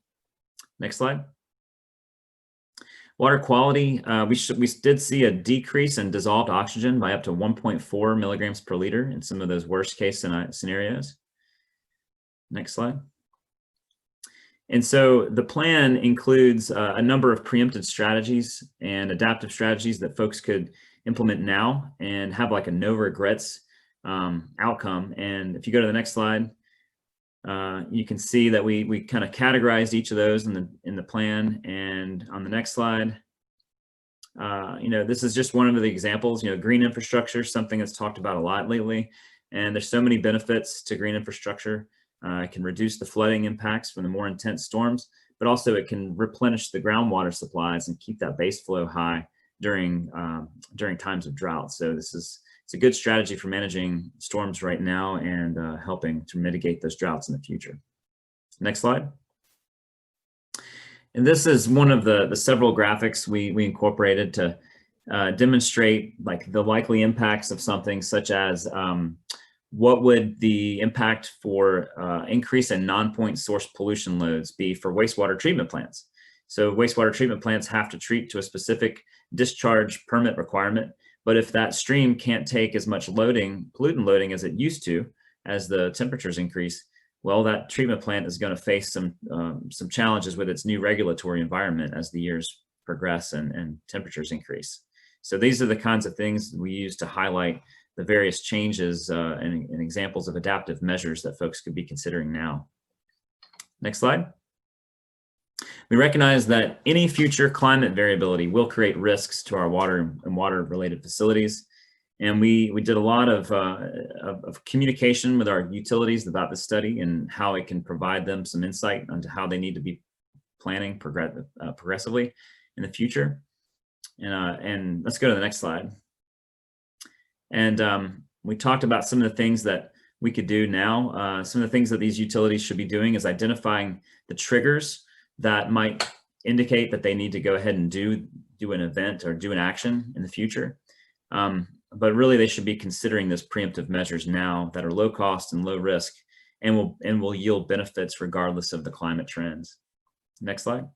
Next slide. Water quality, we did see a decrease in dissolved oxygen by up to 1.4 milligrams per liter in some of those worst case scenarios. Next slide. And so the plan includes a number of preemptive strategies and adaptive strategies that folks could implement now and have like a no regrets outcome. And if you go to the next slide, you can see that we kind of categorized each of those in the plan. And on the next slide, this is just one of the examples. Green infrastructure, something that's talked about a lot lately, and there's so many benefits to green infrastructure. It can reduce the flooding impacts from the more intense storms, but also it can replenish the groundwater supplies and keep that base flow high during times of drought. So it's a good strategy for managing storms right now and helping to mitigate those droughts in the future. Next slide. And this is one of the several graphics we incorporated to demonstrate like the likely impacts of something such as what would the impact for increase in non-point source pollution loads be for wastewater treatment plants. So wastewater treatment plants have to treat to a specific discharge permit requirement. But if that stream can't take as much pollutant loading as it used to, as the temperatures increase, well, that treatment plant is going to face some challenges with its new regulatory environment as the years progress and temperatures increase. So these are the kinds of things we use to highlight the various changes and examples of adaptive measures that folks could be considering now. Next slide. We recognize that any future climate variability will create risks to our water and water-related facilities. And we did a lot of communication with our utilities about the study and how it can provide them some insight onto how they need to be planning progressively in the future. And let's go to the next slide. And we talked about some of the things that we could do now. Some of the things that these utilities should be doing is identifying the triggers that might indicate that they need to go ahead and do an event or do an action in the future. But really, they should be considering those preemptive measures now that are low cost and low risk, and will yield benefits regardless of the climate trends. Next slide.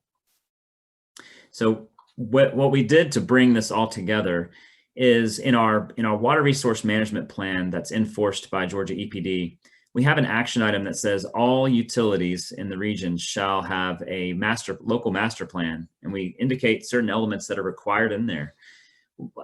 So what we did to bring this all together is in our water resource management plan that's enforced by Georgia EPD, we have an action item that says all utilities in the region shall have a local master plan, and we indicate certain elements that are required in there.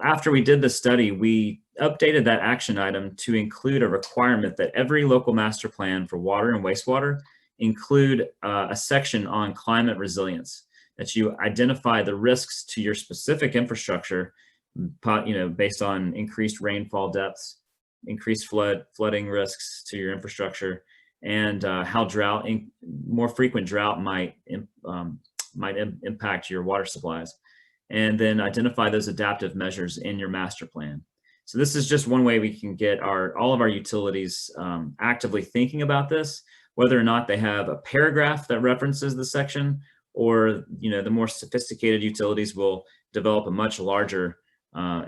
After we did the study, we updated that action item to include a requirement that every local master plan for water and wastewater include a section on climate resilience, that you identify the risks to your specific infrastructure, based on increased rainfall depths, increased flooding risks to your infrastructure, and how more frequent drought might impact your water supplies, and then identify those adaptive measures in your master plan. So this is just one way we can get all of our utilities actively thinking about this, whether or not they have a paragraph that references the section, or the more sophisticated utilities will develop a much larger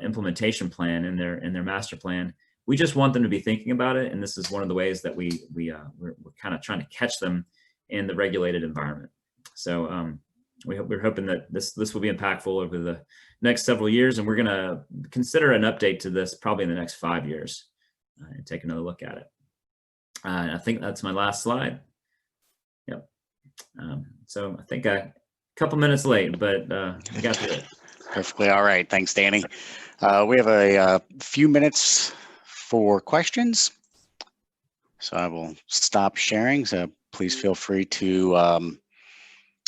implementation plan in their master plan. We just want them to be thinking about it, and this is one of the ways that we're kind of trying to catch them in the regulated environment. So we're hoping that this will be impactful over the next several years, and we're going to consider an update to this probably in the next 5 years and take another look at it. I think that's my last slide. Yep. So I think a couple minutes late, but we got through it. Perfectly all right. Thanks, Danny. We have a few minutes for questions, so I will stop sharing. So please feel free to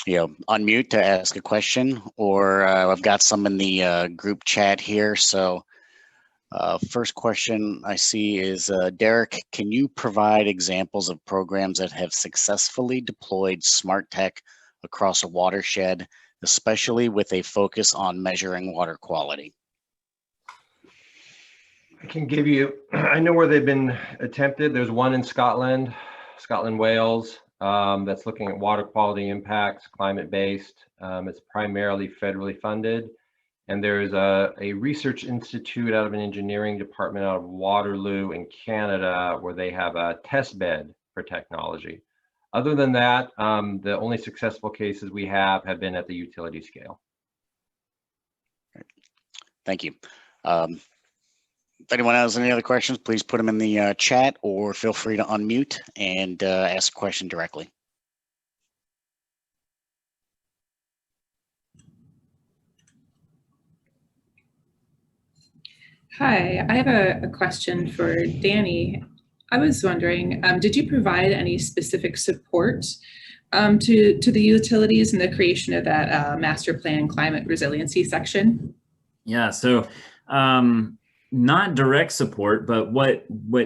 unmute to ask a question, or I've got some in the group chat here. So first question I see is, Derek, can you provide examples of programs that have successfully deployed smart tech across a watershed, especially with a focus on measuring water quality? I can give you, I know where they've been attempted. There's one in Scotland, Wales, that's looking at water quality impacts, climate-based. It's primarily federally funded. And there's a research institute out of an engineering department out of Waterloo in Canada, where they have a test bed for technology. Other than that, the only successful cases we have been at the utility scale. Thank you. If anyone has any other questions, please put them in the chat, or feel free to unmute and ask a question directly. Hi, I have a question for Danny. I was wondering, did you provide any specific support to the utilities in the creation of that master plan climate resiliency section? Yeah, so not direct support, but what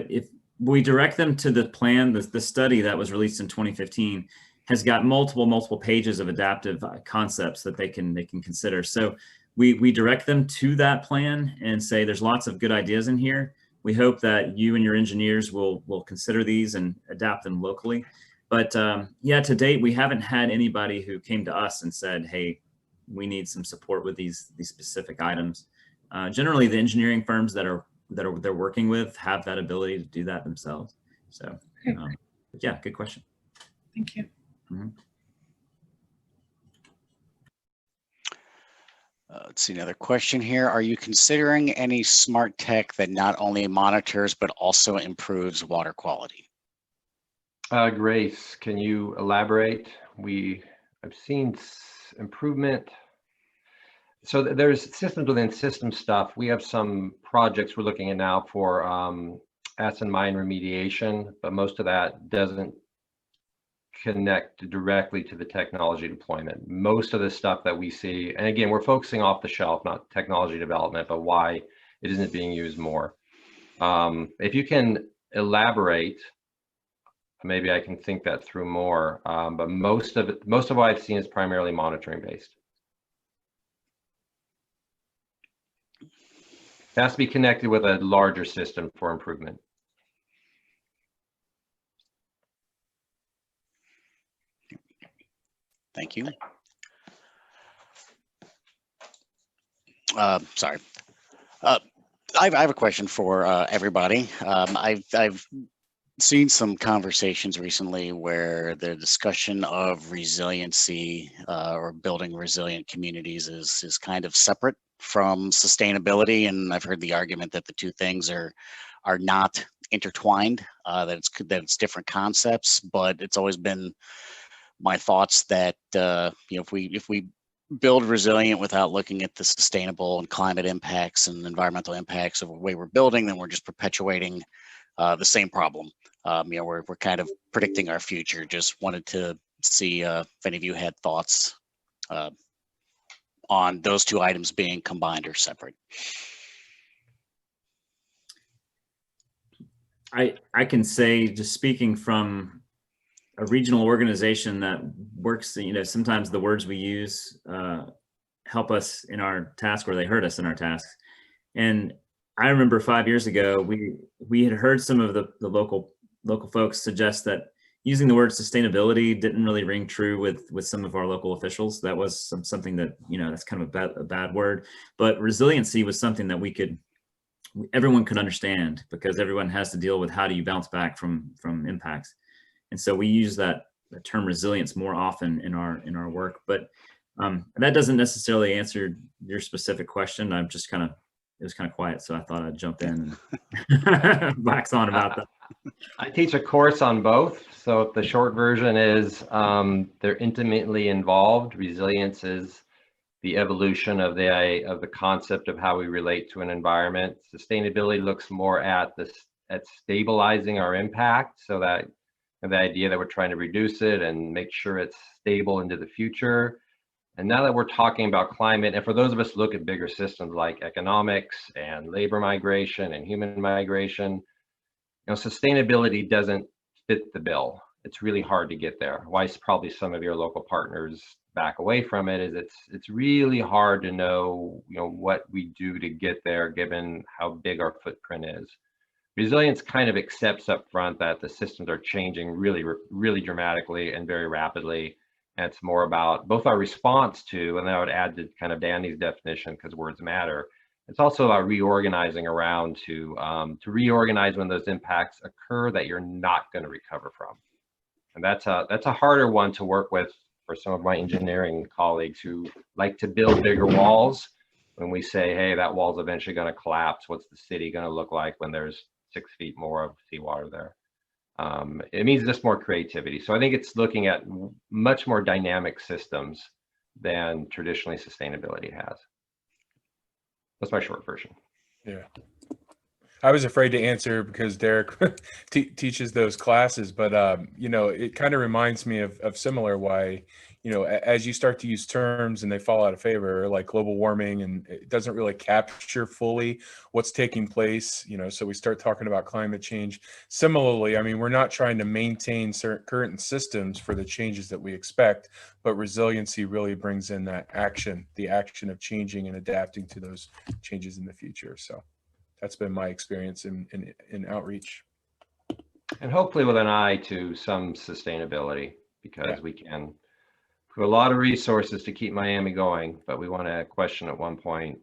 if we direct them to the plan, the study that was released in 2015 has got multiple pages of adaptive concepts that they can consider. So we direct them to that plan and say there's lots of good ideas in here. We hope that you and your engineers will consider these and adapt them locally. But yeah, to date, we haven't had anybody who came to us and said, hey, we need some support with these specific items. Generally, the engineering firms that they're working with have that ability to do that themselves. So yeah, good question. Thank you. Mm-hmm. Let's see, another question here. Are you considering any smart tech that not only monitors but also improves water quality? Grace, can you elaborate? I've seen improvement. So there's systems within system stuff. We have some projects we're looking at now for acid mine remediation, but most of that doesn't connect directly to the technology deployment. Most of the stuff that we see, and again, we're focusing off the shelf, not technology development, but why it isn't being used more. If you can elaborate maybe I can think that through more. But most of what I've seen is primarily monitoring based. It has to be connected with a larger system for improvement. Thank you. Sorry. I have a question for everybody. I've seen some conversations recently where the discussion of resiliency or building resilient communities is kind of separate from sustainability, and I've heard the argument that the two things are not intertwined, that it's different concepts. But it's always been my thoughts that if we build resilient without looking at the sustainable and climate impacts and environmental impacts of the way we're building, then we're just perpetuating the same problem. We're kind of predicting our future. Just wanted to see if any of you had thoughts on those two items being combined or separate. I can say, just speaking from a regional organization that works, sometimes the words we use help us in our task, or they hurt us in our tasks. And I remember 5 years ago, we had heard some of the local folks suggest that using the word sustainability didn't really ring true with some of our local officials. That was something that, that's kind of a bad word. But resiliency was something that everyone could understand, because everyone has to deal with how do you bounce back from impacts. And so we use the term resilience more often in our work. But that doesn't necessarily answer your specific question. It was kind of quiet, so I thought I'd jump in and wax on about that. I teach a course on both. So the short version is they're intimately involved. Resilience is the evolution of the concept of how we relate to an environment. Sustainability looks more at stabilizing our impact, so that the idea that we're trying to reduce it and make sure it's stable into the future. And now that we're talking about climate, and for those of us who look at bigger systems like economics and labor migration and human migration, sustainability doesn't fit the bill. It's really hard to get there. Why probably some of your local partners back away from it is it's really hard to know, what we do to get there, given how big our footprint is. Resilience kind of accepts up front that the systems are changing really, really dramatically and very rapidly. And it's more about both our response to, and I would add to kind of Danny's definition, because words matter. It's also about reorganizing around to reorganize when those impacts occur that you're not going to recover from. And that's a harder one to work with for some of my engineering colleagues who like to build bigger walls. When we say, hey, that wall's eventually going to collapse, what's the city going to look like when there's 6 feet more of seawater there? It means just more creativity. So I think it's looking at much more dynamic systems than traditionally sustainability has. That's my short version. Yeah. I was afraid to answer because Derek teaches those classes, but it kind of reminds me of similar why, as you start to use terms and they fall out of favor, like global warming, and it doesn't really capture fully what's taking place, so we start talking about climate change. Similarly, I mean, we're not trying to maintain certain current systems for the changes that we expect, but resiliency really brings in that action, the action of changing and adapting to those changes in the future. So that's been my experience in outreach. And hopefully with an eye to some sustainability, because we can put a lot of resources to keep Miami going, but we want to question at one point,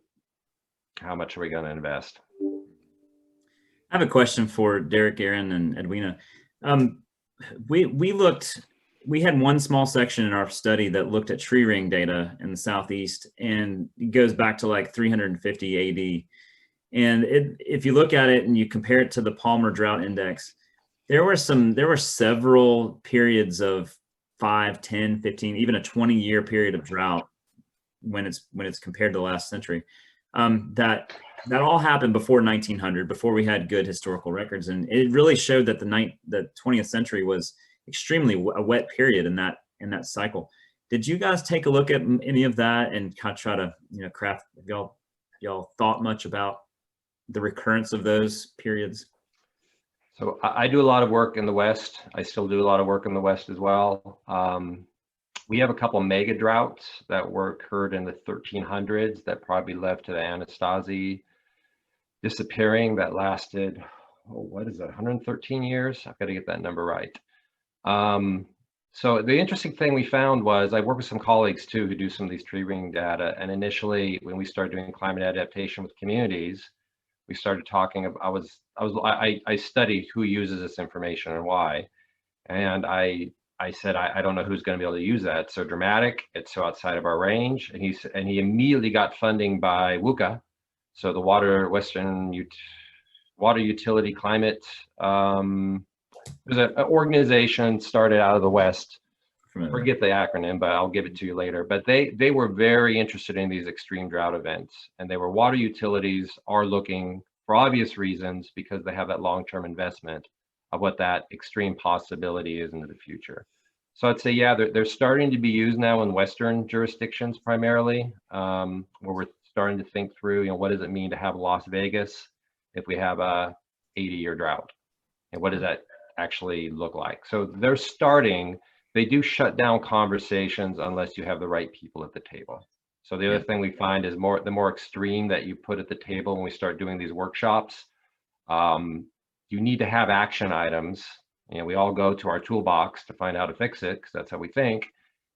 how much are we going to invest? I have a question for Derek, Aaron, and Edwina. We had one small section in our study that looked at tree ring data in the Southeast, and it goes back to like 350 AD. And if you look at it and you compare it to the Palmer Drought Index, there were several periods of 5, 10, 15, even a 20-year period of drought when it's compared to the last century. That all happened before 1900, before we had good historical records, and it really showed that the 20th century was extremely a wet period in that cycle. Did you guys take a look at any of that and kind of try to craft? Have y'all thought much about the recurrence of those periods? So I do a lot of work in the West. I still do a lot of work in the West as well. We have a couple mega droughts that occurred in the 1300s that probably led to the Anasazi disappearing that lasted, oh, what is that, 113 years? I've got to get that number right. So the interesting thing we found was I work with some colleagues too who do some of these tree ring data. And initially, when we started doing climate adaptation with communities, we started talking about, I studied who uses this information and why. And I said, I don't know who's going to be able to use that. It's so dramatic. It's so outside of our range. And he immediately got funding by WUCA. So the Water Utility Climate, there's an organization started out of the West. Forget the acronym, but I'll give it to you later. But they were very interested in these extreme drought events, and they were water utilities are looking for obvious reasons because they have that long-term investment of what that extreme possibility is into the future. So I'd say, yeah, they're starting to be used now in Western jurisdictions primarily, where we're starting to think through, what does it mean to have Las Vegas if we have a 80-year drought, and what does that actually look like? So they're starting. They do shut down conversations unless you have the right people at the table. So the other thing we find is the more extreme that you put at the table when we start doing these workshops, you need to have action items. We all go to our toolbox to find how to fix it because that's how we think.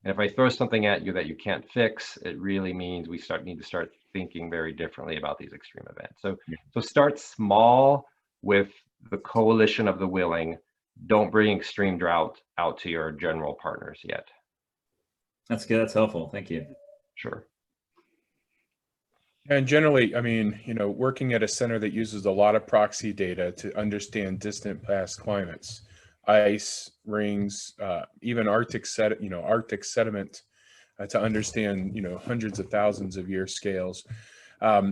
And if I throw something at you that you can't fix, it really means we need to start thinking very differently about these extreme events. So start small with the coalition of the willing. Don't bring extreme drought out to your general partners yet. That's good. That's helpful. Thank you. Sure. And generally, I mean, working at a center that uses a lot of proxy data to understand distant past climates, ice rings, even Arctic sediment to understand, hundreds of thousands of year scales.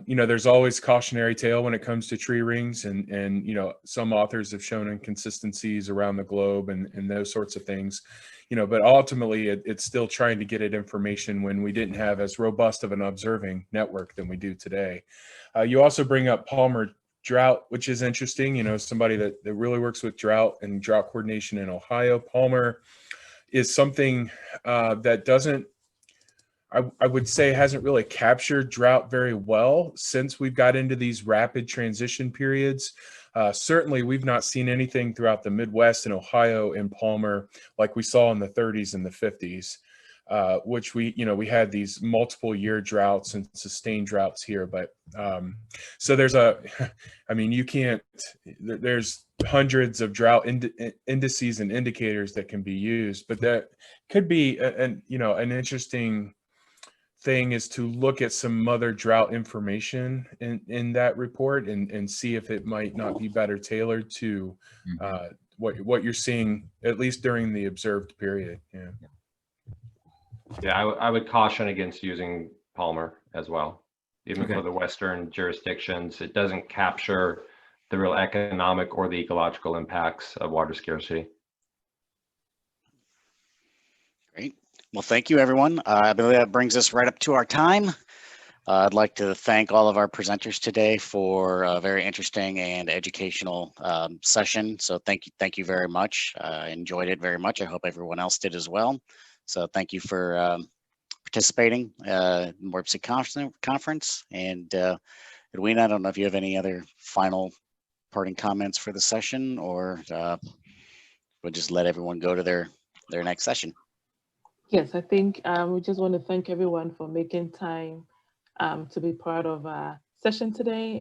There's always cautionary tale when it comes to tree rings, and some authors have shown inconsistencies around the globe and those sorts of things, but ultimately it's still trying to get at information when we didn't have as robust of an observing network than we do today. You also bring up Palmer drought, which is interesting, somebody that really works with drought and drought coordination in Ohio. Palmer is something that doesn't, I would say, hasn't really captured drought very well since we've got into these rapid transition periods. Certainly, we've not seen anything throughout the Midwest and Ohio in Palmer like we saw in the 30s and the 50s, which we had these multiple year droughts and sustained droughts here. But so there's there's hundreds of drought indices and indicators that can be used, but that could be an interesting thing is to look at some other drought information in that report and see if it might not be better tailored to what you're seeing, at least during the observed period. Yeah, I would caution against using Palmer as well. Even for the Western jurisdictions, it doesn't capture the real economic or the ecological impacts of water scarcity. Great. Well, thank you, everyone. I believe that brings us right up to our time. I'd like to thank all of our presenters today for a very interesting and educational session. So thank you very much. I enjoyed it very much. I hope everyone else did as well. So thank you for participating in the Warp Conference. And Edwina, I don't know if you have any other final parting comments for the session, or we'll just let everyone go to their next session. Yes, I think we just want to thank everyone for making time to be part of our session today.